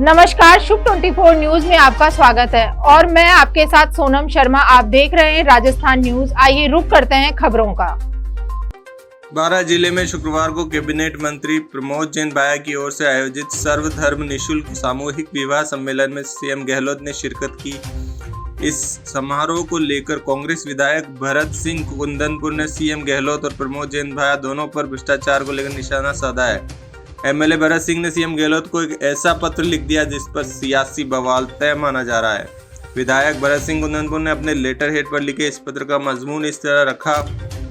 नमस्कार, शुभ 24 न्यूज में आपका स्वागत है और मैं आपके साथ सोनम शर्मा। आप देख रहे हैं राजस्थान न्यूज। आइए रुक करते हैं खबरों का। बारां जिले में शुक्रवार को कैबिनेट मंत्री प्रमोद जैन भाया की ओर से आयोजित सर्वधर्म निःशुल्क सामूहिक विवाह सम्मेलन में सीएम गहलोत ने शिरकत की। इस समारोह को लेकर कांग्रेस विधायक भरत सिंह कुंदनपुर ने सीएम गहलोत और प्रमोद जैन भाया दोनों पर भ्रष्टाचार को लेकर निशाना साधा है। एमएलए भरत सिंह ने सीएम गहलोत को एक ऐसा पत्र लिख दिया जिस पर सियासी बवाल तय माना जा रहा है। विधायक भरत सिंह कुंदनपुर ने अपने लेटर हेड पर लिखे इस पत्र का मजमून इस तरह रखा।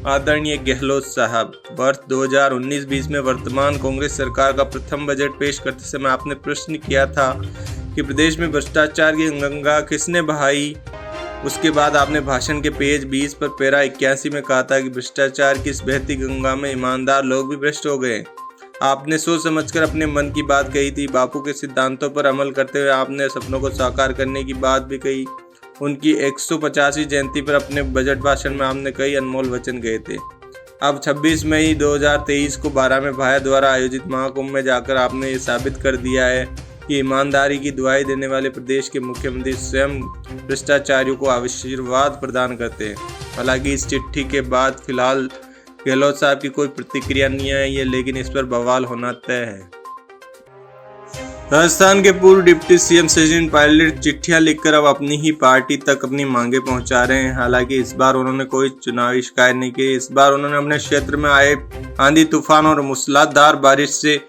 आदरणीय गहलोत साहब, वर्ष 2019-20 में वर्तमान कांग्रेस सरकार का प्रथम बजट पेश करते समय आपने प्रश्न किया था कि प्रदेश में भ्रष्टाचार की गंगा किसने बहाई। उसके बाद आपने भाषण के पेज 20 पर पैरा 81 में कहा था कि भ्रष्टाचार की इस बहती गंगा में ईमानदार लोग भी भ्रष्ट हो गए। आपने सोच समझकर अपने मन की बात कही थी। बापू के सिद्धांतों पर अमल करते हुए आपने सपनों को साकार करने की बात भी कही। उनकी 150वीं जयंती पर अपने बजट भाषण में आपने कई अनमोल वचन कहे थे। अब 26 मई 2023 को बारां में भाया द्वारा आयोजित महाकुंभ में जाकर आपने ये साबित कर दिया है कि ईमानदारी की दुआई देने वाले प्रदेश के मुख्यमंत्री स्वयं भ्रष्टाचारियों को आशीर्वाद प्रदान करते हैं। हालांकि इस चिट्ठी के बाद फिलहाल गहलोत साहब की कोई प्रतिक्रिया नहीं आई है, लेकिन इस पर बवाल होना तय है। राजस्थान के पूर्व डिप्टी सीएम सचिन पायलट चिट्ठियां लिखकर अब अपनी ही पार्टी तक अपनी मांगे पहुंचा रहे हैं। हालांकि इस बार उन्होंने कोई चुनावी शिकायत नहीं की। इस बार उन्होंने अपने क्षेत्र में आए आंधी तूफान और मूसलाधार बारिश से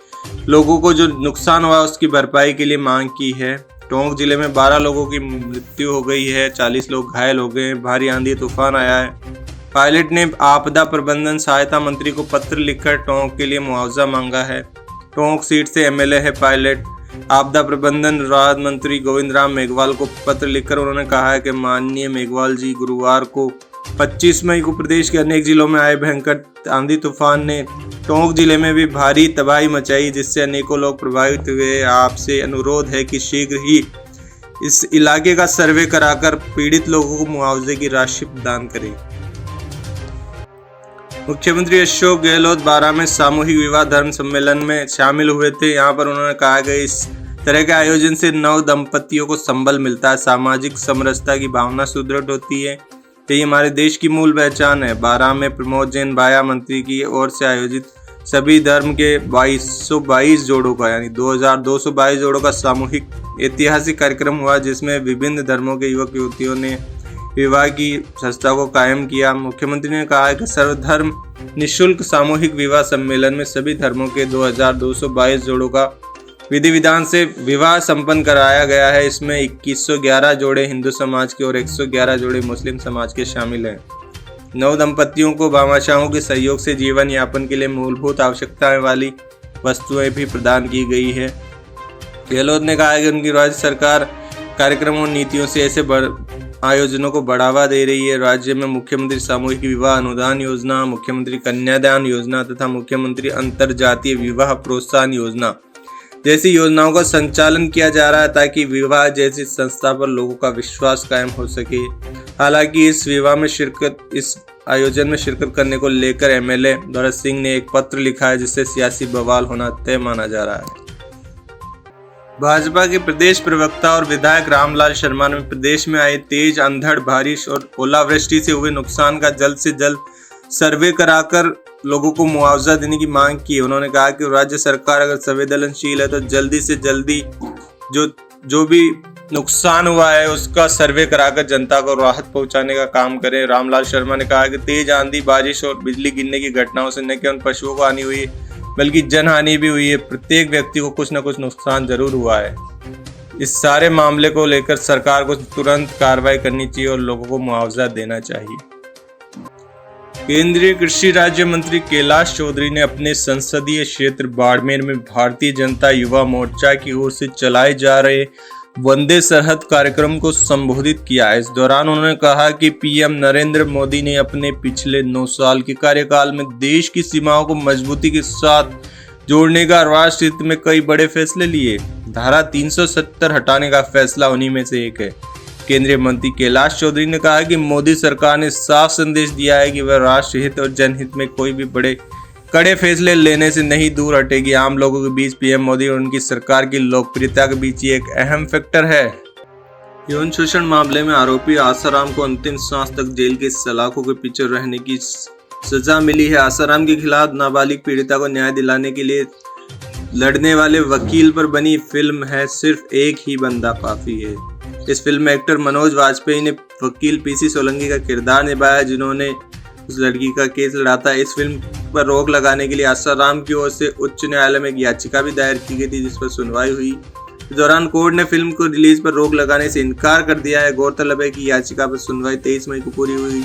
लोगों को जो नुकसान हुआ उसकी भरपाई के लिए मांग की है। टोंक जिले में 12 लोगों की मृत्यु हो गई है, 40 लोग घायल हो गए। भारी आंधी तूफान आया है। पायलट ने आपदा प्रबंधन सहायता मंत्री को पत्र लिखकर टोंक के लिए मुआवजा मांगा है। टोंक सीट से एमएलए है पायलट। आपदा प्रबंधन राहत मंत्री गोविंद राम मेघवाल को पत्र लिखकर उन्होंने कहा है कि माननीय मेघवाल जी, गुरुवार को 25 मई को प्रदेश के अनेक जिलों में आए भयंकर आंधी तूफान ने टोंक जिले में भी भारी तबाही मचाई, जिससे अनेकों लोग प्रभावित हुए। आपसे अनुरोध है कि शीघ्र ही इस इलाके का सर्वे कराकर पीड़ित लोगों को मुआवजे की राशि प्रदान करें। मुख्यमंत्री अशोक गहलोत बारां में सामूहिक विवाह धर्म सम्मेलन में शामिल हुए थे। यहाँ पर उन्होंने कहा कि इस तरह के आयोजन से नव दंपतियों को संबल मिलता है, सामाजिक समरसता की भावना सुदृढ़ होती है। यही हमारे देश की मूल पहचान है। बारां में प्रमोद जैन भाया मंत्री की ओर से आयोजित सभी धर्म के 2222 जोड़ों का यानी 2222 जोड़ों का सामूहिक ऐतिहासिक कार्यक्रम हुआ, जिसमें विभिन्न धर्मों के युवक युवतियों ने विवाह की संस्था को कायम किया। मुख्यमंत्री ने कहा है कि सर्वधर्म निःशुल्क सामूहिक विवाह सम्मेलन में सभी धर्मों के 2222 जोड़ों का विधि विधान से विवाह संपन्न कराया गया है। इसमें 2111 जोड़े हिंदू समाज के और 111 जोड़े मुस्लिम समाज के शामिल हैं। नव दंपतियों को भामाशाहों के सहयोग से जीवन यापन के लिए मूलभूत आवश्यकताएं वाली वस्तुएं भी प्रदान की गई है। गहलोत ने कहा है कि उनकी राज्य सरकार कार्यक्रमों और नीतियों से ऐसे आयोजनों को बढ़ावा दे रही है। राज्य में मुख्यमंत्री सामूहिक विवाह अनुदान योजना, मुख्यमंत्री कन्यादान योजना तथा मुख्यमंत्री अंतरजातीय विवाह प्रोत्साहन योजना जैसी योजनाओं का संचालन किया जा रहा है, ताकि विवाह जैसी संस्था पर लोगों का विश्वास कायम हो सके। हालांकि इस आयोजन में शिरकत करने को लेकर एमएलए भरत सिंह ने एक पत्र लिखा है, जिससे सियासी बवाल होना तय माना जा रहा है। भाजपा के प्रदेश प्रवक्ता और विधायक रामलाल शर्मा ने प्रदेश में आई तेज अंधड़ बारिश और ओलावृष्टि से हुए नुकसान का जल्द से जल्द सर्वे कराकर लोगों को मुआवजा देने की मांग की। उन्होंने कहा कि राज्य सरकार अगर संवेदनशील है तो जल्दी से जल्दी जो भी नुकसान हुआ है उसका सर्वे कराकर जनता को राहत पहुंचाने का काम करें। रामलाल शर्मा ने कहा कि तेज आंधी बारिश और बिजली गिरने की घटनाओं से न केवल पशुओं को हानि हुई बल्कि जनहानि भी हुई है। प्रत्येक व्यक्ति को कुछ न कुछ नुकसान जरूर हुआ है। इस सारे मामले को लेकर सरकार को तुरंत कार्रवाई करनी चाहिए और लोगों को मुआवजा देना चाहिए। केंद्रीय कृषि राज्य मंत्री कैलाश चौधरी ने अपने संसदीय क्षेत्र बाड़मेर में भारतीय जनता युवा मोर्चा की ओर से चलाए जा रहे वंदे सरहद कार्यक्रम को संबोधित किया। इस दौरान उन्होंने कहा कि पीएम नरेंद्र मोदी ने अपने पिछले 9 साल के कार्यकाल में देश की सीमाओं को मजबूती के साथ जोड़ने का राष्ट्र हित में कई बड़े फैसले लिए। धारा 370 हटाने का फैसला उन्हीं में से एक है। केंद्रीय मंत्री कैलाश चौधरी ने कहा कि मोदी सरकार ने साफ संदेश दिया है कि वह राष्ट्र हित और जनहित में कोई भी बड़े कड़े फैसले लेने से नहीं दूर हटेगी आम लोगों के बीच। पीएम मोदी और उनकी सरकार की लोकप्रियता के बीच ये एक अहम फैक्टर है। यौन शोषण मामले में आरोपी आसाराम को अंतिम सांस तक जेल के सलाखों के पीछे रहने की सजा मिली है। आसाराम के खिलाफ नाबालिग पीड़िता को न्याय दिलाने के लिए लड़ने वाले वकील पर बनी फिल्म है सिर्फ एक ही बंदा काफी है। इस फिल्म में एक्टर मनोज वाजपेयी ने वकील पीसी सोलंकी का किरदार निभाया, जिन्होंने उस लड़की का केस लड़ा था। इस फिल्म पर रोक लगाने के लिए आसाराम की ओर से उच्च न्यायालय में एक याचिका भी दायर की गई थी, जिस पर सुनवाई हुई। इस दौरान कोर्ट ने फिल्म को रिलीज पर रोक लगाने से इनकार कर दिया है। गौरतलब है कि याचिका पर सुनवाई 23 मई को पूरी हुई।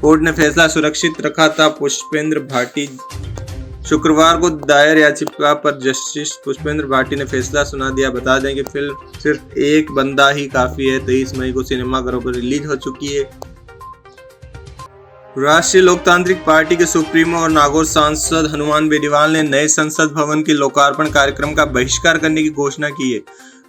कोर्ट ने फैसला सुरक्षित रखा था। पुष्पेंद्र भाटी शुक्रवार को दायर याचिका पर जस्टिस पुष्पेंद्र भाटी ने फैसला सुना दिया। बता दें कि फिल्म सिर्फ एक बंदा ही काफी है 23 मई को सिनेमाघरों पर रिलीज हो चुकी है। राष्ट्रीय लोकतांत्रिक पार्टी के सुप्रीमो और नागौर सांसद हनुमान बेनीवाल ने नए संसद भवन के लोकार्पण कार्यक्रम का बहिष्कार करने की घोषणा की है।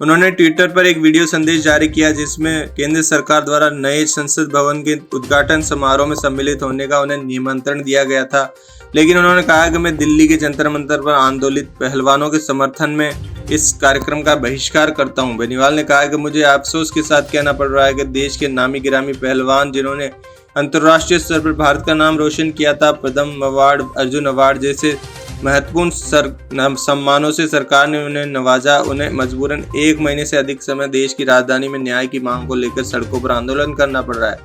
उन्होंने ट्विटर पर एक वीडियो संदेश जारी किया, जिसमें केंद्र सरकार द्वारा नए संसद भवन के उद्घाटन समारोह में सम्मिलित होने का उन्हें निमंत्रण दिया गया था, लेकिन उन्होंने कहा कि मैं दिल्ली के जंतर मंतर पर आंदोलित पहलवानों के समर्थन में इस कार्यक्रम का बहिष्कार करता हूं। बेनीवाल ने कहा कि मुझे अफसोस के साथ कहना पड़ रहा है कि देश के नामी गिरामी पहलवान, जिन्होंने अंतर्राष्ट्रीय स्तर पर भारत का नाम रोशन किया था, पद्म अवार्ड, अर्जुन अवार्ड जैसे महत्वपूर्ण सम्मानों से सरकार ने उन्हें नवाजा, उन्हें मजबूरन 1 महीने से अधिक समय देश की राजधानी में न्याय की मांग को लेकर सड़कों पर आंदोलन करना पड़ रहा है,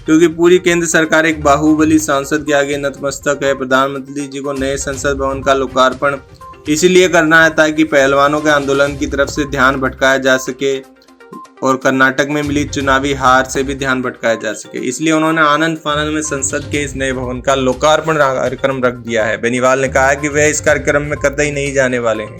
क्योंकि पूरी केंद्र सरकार एक बाहुबली सांसद के आगे नतमस्तक है। प्रधानमंत्री जी को नए संसद भवन का लोकार्पण इसीलिए करना है ताकि पहलवानों के आंदोलन की तरफ से ध्यान भटकाया जा सके और कर्नाटक में मिली चुनावी हार से भी ध्यान भटकाया जा सके। इसलिए उन्होंने आनंद फानंद में संसद के इस नए भवन का लोकार्पण कार्यक्रम रख दिया है। बेनीवाल ने कहा कि वे इस कार्यक्रम में कतई नहीं जाने वाले हैं।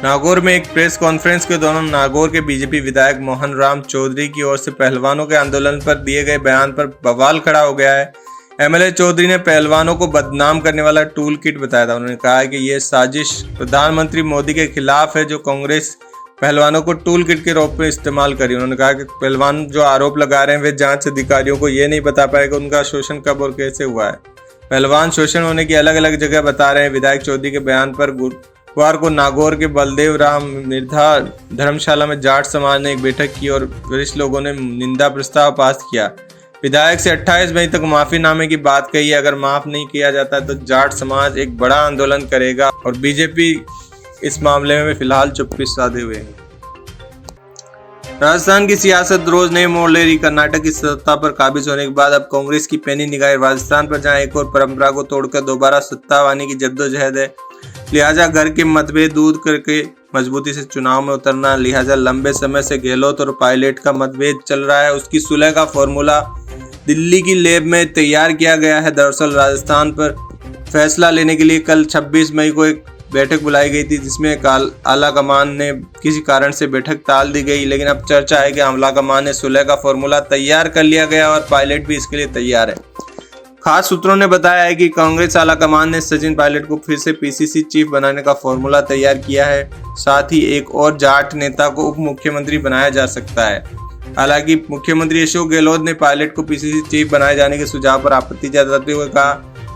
नागौर में एक प्रेस कॉन्फ्रेंस के दौरान नागौर के बीजेपी विधायक मोहन राम चौधरी की ओर से पहलवानों के आंदोलन पर दिए गए बयान पर बवाल खड़ा हो गया है। एमएलए चौधरी ने पहलवानों को बदनाम करने वाला टूल किट बताया था। उन्होंने कहा कि यह साजिश प्रधानमंत्री मोदी के खिलाफ है, जो कांग्रेस पहलवानों को टूल किट के रूप में इस्तेमाल करी। उन्होंने कहा कि पहलवान जो आरोप लगा रहे हैं, वे जांच अधिकारियों को ये नहीं बता पाए कि उनका शोषण कब और कैसे हुआ है। पहलवान शोषण होने की अलग अलग जगह बता रहे हैं। विधायक चौधरी के बयान पर गुरुवार को नागौर के बलदेव राम निर्धा धर्मशाला में जाट समाज ने एक बैठक की और वरिष्ठ लोगों ने निंदा प्रस्ताव पास किया। विधायक से 28 मई तक माफीनामे की बात कही है। अगर माफ नहीं किया जाता तो जाट समाज एक बड़ा आंदोलन करेगा और बीजेपी इस मामले में फिलहाल चुप्पी साधे हुए हैं। राजस्थान की सियासत रोज नए मोड़ ले रही। कर्नाटक की सत्ता पर काबिज होने के बाद अब कांग्रेस की पैनी निगाह राजस्थान पर, जहां एक और परंपरा को तोड़कर दोबारा सत्ता पाने की जद्दोजहद है। लिहाजा घर के मतभेद दूर करके मजबूती से चुनाव में उतरना। लिहाजा लंबे समय से गहलोत और पायलट का मतभेद चल रहा है, उसकी सुलह का फॉर्मूला दिल्ली की लैब में तैयार किया गया है। दरअसल राजस्थान पर फैसला लेने के लिए कल 26 मई को एक बैठक बुलाई गई थी, जिसमें आला कमान ने किसी कारण से बैठक टाल दी गई, लेकिन अब चर्चा है कि आला कमान ने सुलह का फॉर्मूला तैयार कर लिया गया और पायलट भी इसके लिए तैयार है। खास सूत्रों ने बताया है कि कांग्रेस आला कमान ने सचिन पायलट को फिर से पीसीसी चीफ बनाने का फॉर्मूला तैयार किया है। साथ ही एक और जाट नेता को उप मुख्यमंत्री बनाया जा सकता है। हालांकि मुख्यमंत्री अशोक गहलोत ने पायलट को पीसीसी चीफ बनाए जाने के सुझाव पर आपत्ति जताते हुए कहा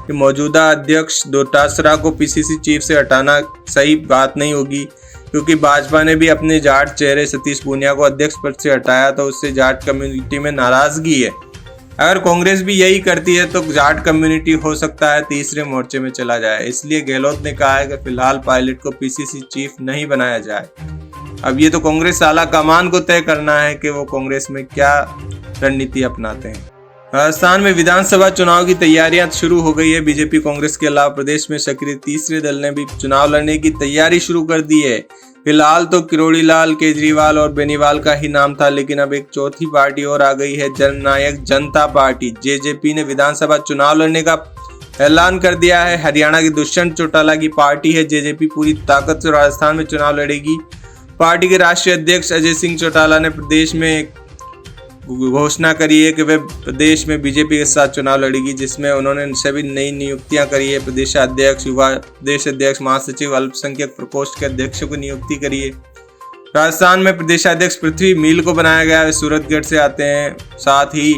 कि मौजूदा अध्यक्ष डोटासरा को पीसीसी चीफ से हटाना सही बात नहीं होगी, क्योंकि भाजपा ने भी अपने जाट चेहरे सतीश पूनिया को अध्यक्ष पद से हटाया, तो उससे जाट कम्युनिटी में नाराजगी है। अगर कांग्रेस भी यही करती है तो जाट कम्युनिटी हो सकता है तीसरे मोर्चे में चला जाए। इसलिए गहलोत ने कहा है कि फिलहाल पायलट को पीसीसी चीफ नहीं बनाया जाए। अब ये तो कांग्रेस आला कमान को तय करना है कि वो कांग्रेस में क्या रणनीति अपनाते हैं। राजस्थान में विधानसभा चुनाव की तैयारियां शुरू हो गई है। बीजेपी कांग्रेस के अलावा प्रदेश में सक्रिय तीसरे दल ने भी चुनाव लड़ने की तैयारी शुरू कर दी है। फिलहाल तो किरोड़ी लाल, केजरीवाल और बेनीवाल का ही नाम था, लेकिन अब एक चौथी पार्टी और आ गई है, जननायक जनता पार्टी। जेजेपी ने विधानसभा चुनाव लड़ने का ऐलान कर दिया है। हरियाणा की दुष्यंत चौटाला की पार्टी है। जेजेपी पूरी ताकत से राजस्थान में चुनाव लड़ेगी। पार्टी के राष्ट्रीय अध्यक्ष अजय सिंह चौटाला ने प्रदेश में घोषणा करी है कि वे प्रदेश में बीजेपी के साथ चुनाव लड़ेगी, जिसमें उन्होंने सभी नई नियुक्तियां करी है। प्रदेशाध्यक्ष, युवा प्रदेश अध्यक्ष, महासचिव, अल्पसंख्यक प्रकोष्ठ के अध्यक्षों की नियुक्ति करी है। राजस्थान में प्रदेशाध्यक्ष पृथ्वी मील को बनाया गया है, वे सूरतगढ़ से आते हैं। साथ ही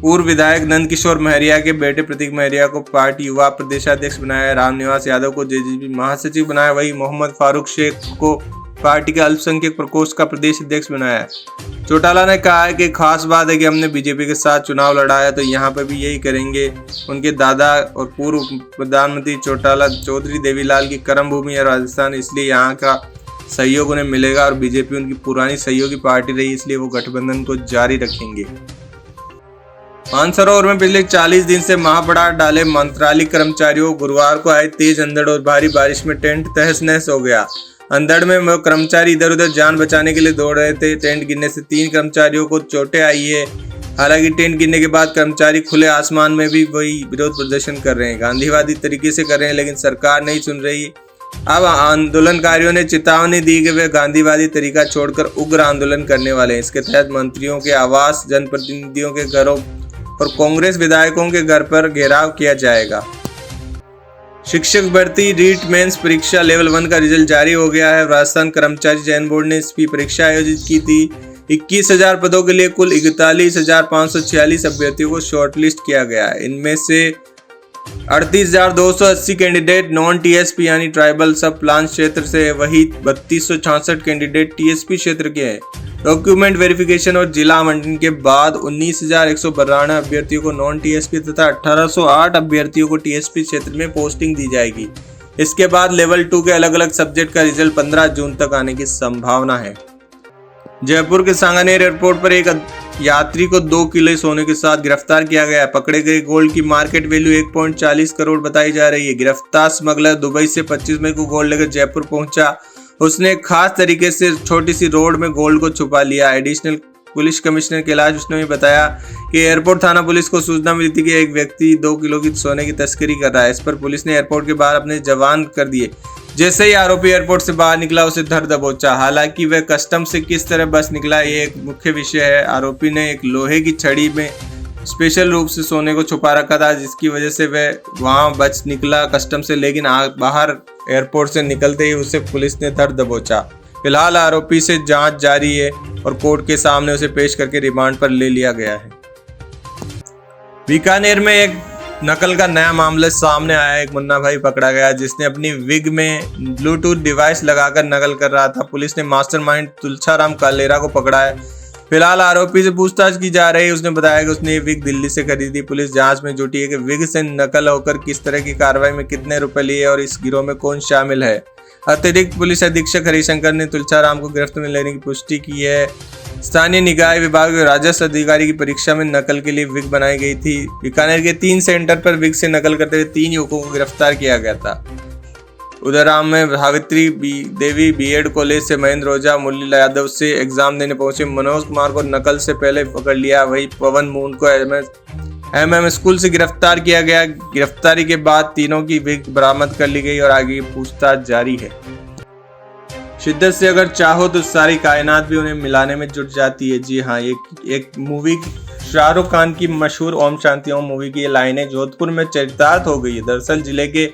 पूर्व विधायक नंदकिशोर महरिया के बेटे प्रतीक महरिया को पार्टी युवा प्रदेशाध्यक्ष बनाया। रामनिवास यादव को जेजेपी महासचिव बनाया। वहीं मोहम्मद फारूक शेख को पार्टी के अल्पसंख्यक प्रकोष्ठ का प्रदेश अध्यक्ष बनाया। चौटाला ने कहा है कि खास बात है कि हमने बीजेपी के साथ चुनाव लड़ा है तो यहाँ पर भी यही करेंगे। उनके दादा और पूर्व प्रधानमंत्री चौटाला चौधरी देवीलाल की कर्म भूमि है राजस्थान, इसलिए यहाँ का सहयोग उन्हें मिलेगा और बीजेपी उनकी पुरानी सहयोगी पार्टी रही, इसलिए वो गठबंधन को जारी रखेंगे। मानसरोवर में पिछले 40 दिन से महापड़ाव डाले मंत्रालय कर्मचारियों, गुरुवार को आई तेज अंधड़ और भारी बारिश में टेंट तहस नहस हो गया। अंधड़ में वो कर्मचारी इधर उधर जान बचाने के लिए दौड़ रहे थे। टेंट गिरने से 3 कर्मचारियों को चोटें आई है। हालांकि टेंट गिरने के बाद कर्मचारी खुले आसमान में भी वही विरोध प्रदर्शन कर रहे हैं, गांधीवादी तरीके से कर रहे हैं, लेकिन सरकार नहीं सुन रही। अब आंदोलनकारियों ने चेतावनी दी कि वे गांधीवादी तरीका छोड़कर उग्र आंदोलन करने वाले हैं। इसके तहत मंत्रियों के आवास, जनप्रतिनिधियों के घरों और कांग्रेस विधायकों के घर पर घेराव किया जाएगा। शिक्षक भर्ती रीट मेंस परीक्षा लेवल 1 का रिजल्ट जारी हो गया है। राजस्थान कर्मचारी चयन बोर्ड ने इसकी परीक्षा आयोजित की थी। 21,000 पदों के लिए कुल 41,546 अभ्यर्थियों को शॉर्टलिस्ट किया गया है। इनमें से 38,280 कैंडिडेट नॉन टीएसपी यानी ट्राइबल सब प्लान क्षेत्र से, वही 3,266 कैंडिडेट टीएसपी क्षेत्र के हैं। डॉक्यूमेंट वेरिफिकेशन और जिला आवंटन के बाद 19,192 अभ्यर्थियों को नॉन टीएसपी तथा 1,808 अभ्यर्थियों को टीएसपी क्षेत्र में पोस्टिंग दी जाएगी। इसके बाद लेवल 2 के अलग अलग सब्जेक्ट का रिजल्ट 15 जून तक आने की संभावना है। जयपुर के सांगानेर एयरपोर्ट पर एक यात्री को 2 किलो सोने के साथ गिरफ्तार किया गया। पकड़े गए गोल्ड की मार्केट वैल्यू 1.40 करोड़ बताई जा रही है। गिरफ्तार स्मगलर दुबई से 25 मई को गोल्ड लेकर जयपुर पहुंचा। उसने खास तरीके से छोटी सी रोड में गोल्ड को छुपा लिया। Additional police commissioner Kailash Vishnu ने बताया कि एयरपोर्ट थाना पुलिस को सूचना मिली थी कि एक व्यक्ति 2 किलो की सोने की तस्करी कर रहा है। इस पर पुलिस ने एयरपोर्ट के बाहर अपने जवान कर दिए। जैसे ही आरोपी एयरपोर्ट से बाहर निकला उसे धर दबोचा। हालांकि वह कस्टम से किस तरह बच निकला ये एक मुख्य विषय है। आरोपी ने एक लोहे की छड़ी में स्पेशल रूप से सोने को छुपा रखा था, जिसकी वजह से वह वहां बच निकला कस्टम से, लेकिन बाहर एयरपोर्ट से निकलते ही उसे पुलिस ने धर दबोचा। फिलहाल आरोपी से जांच जारी है और कोर्ट के सामने उसे पेश करके रिमांड पर ले लिया गया है। बीकानेर में एक नकल का नया मामला सामने आया। एक मुन्ना भाई पकड़ा गया जिसने अपनी विग में ब्लूटूथ डिवाइस लगाकर नकल कर रहा था। पुलिस ने मास्टरमाइंड तुलसाराम कालेरा को पकड़ा है। फिलहाल आरोपी से पूछताछ की जा रही है। उसने बताया कि उसने ये विग दिल्ली से खरीदी। पुलिस जांच में जुटी है कि विग से नकल होकर किस तरह की कार्रवाई में कितने रुपए लिए और इस गिरोह में कौन शामिल है। अतिरिक्त पुलिस अधीक्षक हरिशंकर ने तुलसाराम को गिरफ्त में लेने की पुष्टि की है। स्थानीय निकाय विभाग के राजस्व अधिकारी की परीक्षा में नकल के लिए विग बनाई गई थी। बीकानेर के 3 सेंटर पर विग से नकल करते हुए 3 युवकों को गिरफ्तार किया गया था। उदयराम में सावित्री देवी बीएड कॉलेज से महेंद्र ओझा, मुरली यादव से एग्जाम देने पहुंचे मनोज कुमार को नकल से पहले पकड़ लिया। वही पवन मून को एमएम स्कूल से गिरफ्तार किया गया। गिरफ्तारी के बाद तीनों की विग बरामद कर ली गई और आगे पूछताछ जारी है। शिद्दत से अगर चाहो तो सारी कायनात भी उन्हें मिलाने में जुट जाती है। जी हाँ, एक मूवी शाहरुख खान की मशहूर ओम शांति ओम मूवी की ये लाइनें जोधपुर में चरितार्थ हो गई है। दरअसल जिले के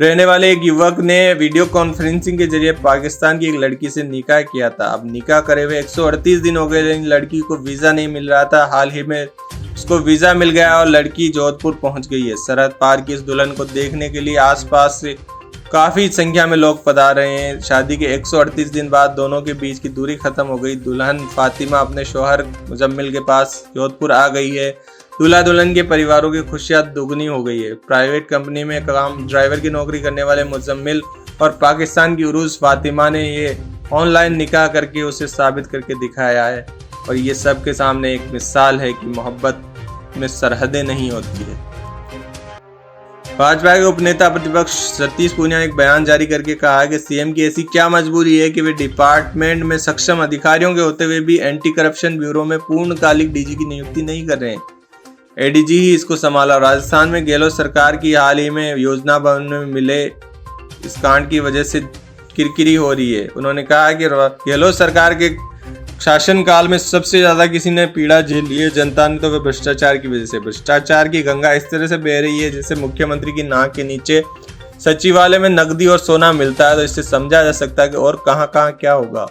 रहने वाले एक युवक ने वीडियो कॉन्फ्रेंसिंग के जरिए पाकिस्तान की एक लड़की से निकाह किया था। अब निकाह करे हुए 138 दिन हो गए, लेकिन लड़की को वीजा नहीं मिल रहा था। हाल ही में उसको वीजा मिल गया और लड़की जोधपुर पहुंच गई है। सरहद पार की इस दुल्हन को देखने के लिए आसपास से काफी संख्या में लोग पधार रहे हैं। शादी के 138 दिन बाद दोनों के बीच की दूरी खत्म हो गई। दुल्हन फातिमा अपने शौहर मुजम्मिल के पास जोधपुर आ गई है। दूल्हा दुल्हन के परिवारों की खुशियां दुगनी हो गई है। प्राइवेट कंपनी में काम ड्राइवर की नौकरी करने वाले मुजम्मिल और पाकिस्तान की उरूज फातिमा ने ये ऑनलाइन निकाह करके उसे साबित करके दिखाया है। और ये सबके सामने एक मिसाल है कि मोहब्बत में सरहदें नहीं होती है। भाजपा के उपनेता प्रतिपक्ष सतीश पूनिया ने एक बयान जारी करके कहा कि सीएम की ऐसी क्या मजबूरी है कि वे डिपार्टमेंट में सक्षम अधिकारियों के होते हुए भी एंटी करप्शन ब्यूरो में पूर्णकालिक डीजी की नियुक्ति नहीं कर रहे हैं। एडीजी ही इसको संभाला। राजस्थान में गहलोत सरकार की हाल ही में योजना भवन में मिले इस कांड की वजह से किरकिरी हो रही है। उन्होंने कहा कि गहलोत सरकार के शासनकाल में सबसे ज्यादा किसी ने पीड़ा झेली है जनता ने, तो वह भ्रष्टाचार की वजह से। भ्रष्टाचार की गंगा इस तरह से बह रही है जैसे मुख्यमंत्री की नाक के नीचे सचिवालय में नकदी और सोना मिलता है, तो इससे समझा जा सकता है कि और कहां कहां क्या होगा।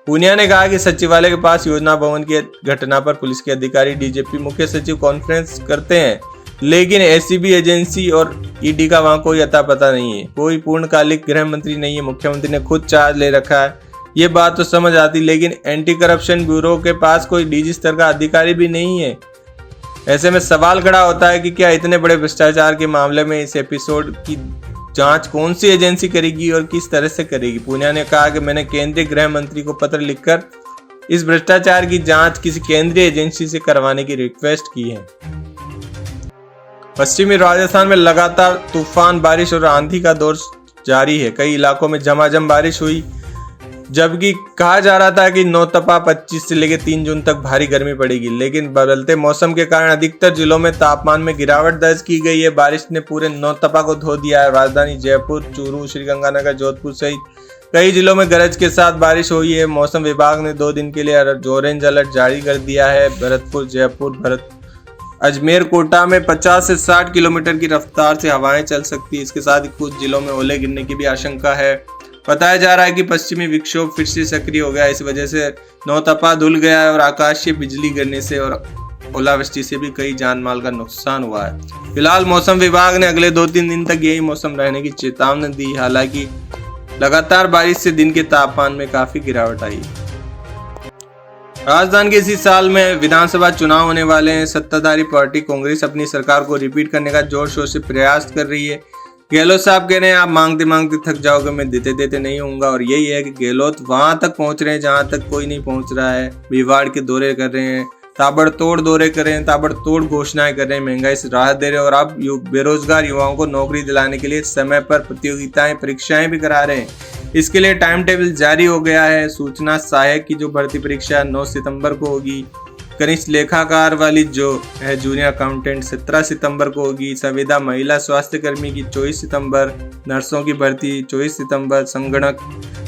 पूनिया ने कहा कि सचिवालय के पास योजना भवन की घटना पर पुलिस के अधिकारी, डीजीपी, मुख्य सचिव कॉन्फ्रेंस करते हैं, लेकिन एसीबी एजेंसी और ईडी का वहां कोई अता पता नहीं है। कोई पूर्णकालिक गृह मंत्री नहीं है, मुख्यमंत्री ने खुद चार्ज ले रखा है। ये बात तो समझ आती, लेकिन एंटी करप्शन ब्यूरो के पास कोई डीजी स्तर का अधिकारी भी नहीं है। ऐसे में सवाल खड़ा होता है कि क्या इतने बड़े भ्रष्टाचार के मामले में इस एपिसोड की जांच कौन सी एजेंसी करेगी और किस तरह से करेगी। पूनिया ने कहा कि मैंने केंद्रीय गृह मंत्री को पत्र लिखकर इस भ्रष्टाचार की जांच किसी केंद्रीय एजेंसी से करवाने की रिक्वेस्ट की है। पश्चिमी राजस्थान में लगातार तूफान बारिश और आंधी का दौर जारी है। कई इलाकों में झमाझम बारिश हुई, जबकि कहा जा रहा था कि नौतपा 25 से लेकर 3 जून तक भारी गर्मी पड़ेगी, लेकिन बदलते मौसम के कारण अधिकतर जिलों में तापमान में गिरावट दर्ज की गई है। बारिश ने पूरे नौतपा को धो दिया है। राजधानी जयपुर, चूरू, श्रीगंगानगर, जोधपुर सहित कई जिलों में गरज के साथ बारिश हुई है। मौसम विभाग ने 2 दिन के लिए ऑरेंज अलर्ट जारी कर दिया है। भरतपुर, जयपुर, अजमेर, कोटा में 50 से 60 किलोमीटर की रफ्तार से हवाएं चल सकती है। इसके साथ ही कुछ जिलों में ओले गिरने की भी आशंका है। बताया जा रहा है कि पश्चिमी विक्षोभ फिर से सक्रिय हो गया है। इस वजह से नौतपा धुल गया है और आकाशीय बिजली गिरने से और ओलावृष्टि से भी कई जान माल का नुकसान हुआ है। फिलहाल मौसम विभाग ने अगले 2-3 दिन तक यही मौसम रहने की चेतावनी दी। हालांकि लगातार बारिश से दिन के तापमान में काफी गिरावट आई। राजस्थान के इसी साल में विधानसभा चुनाव होने वाले हैं। सत्ताधारी पार्टी कांग्रेस अपनी सरकार को रिपीट करने का जोर शोर से प्रयास कर रही है। गहलोत साहब कह रहे हैं आप मांगते मांगते थक जाओगे, मैं देते देते नहीं होऊंगा। और यही है कि गहलोत वहां तक पहुंच रहे हैं जहां तक कोई नहीं पहुंच रहा है। मेवाड़ के दौरे कर रहे हैं, ताबड़तोड़ दौरे कर रहे हैं, ताबड़तोड़ घोषणाएं कर रहे हैं, महंगाई से राहत दे रहे हैं और अब बेरोजगार युवाओं को नौकरी दिलाने के लिए समय पर प्रतियोगिताएं, परीक्षाएं भी करा रहे हैं। इसके लिए टाइम टेबल जारी हो गया है। सूचना सहायक की जो भर्ती परीक्षा 9 सितंबर को होगी, कनिष्ठ लेखाकार वाली जो है जूनियर अकाउंटेंट 17 सितंबर को होगी, संविदा महिला स्वास्थ्य कर्मी की 24 सितंबर, नर्सों की भर्ती 24 सितंबर, संगणक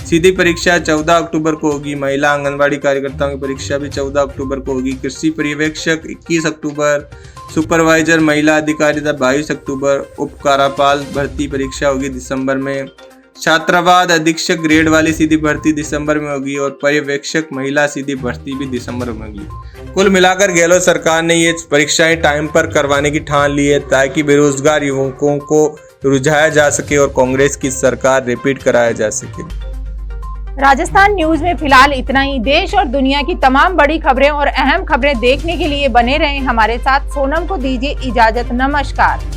सीधी परीक्षा 14 अक्टूबर को होगी, महिला आंगनबाड़ी कार्यकर्ताओं की परीक्षा भी 14 अक्टूबर को होगी, कृषि पर्यवेक्षक 21 अक्टूबर, सुपरवाइजर महिला अधिकारिता 22 अक्टूबर, उप कार्यपाल भर्ती परीक्षा होगी दिसंबर में, छात्रावास अधीक्षक ग्रेड वाली सीधी भर्ती दिसंबर में होगी और पर्यवेक्षक महिला सीधी भर्ती भी दिसंबर में होगी। कुल मिलाकर गहलोत सरकार ने ये परीक्षाएं टाइम पर करवाने की ठान ली है ताकि बेरोजगार युवकों को रुझाया जा सके और कांग्रेस की सरकार रिपीट कराया जा सके। राजस्थान न्यूज में फिलहाल इतना ही। देश और दुनिया की तमाम बड़ी खबरें और अहम खबरें देखने के लिए बने रहें हमारे साथ। सोनम को दीजिए इजाजत। नमस्कार।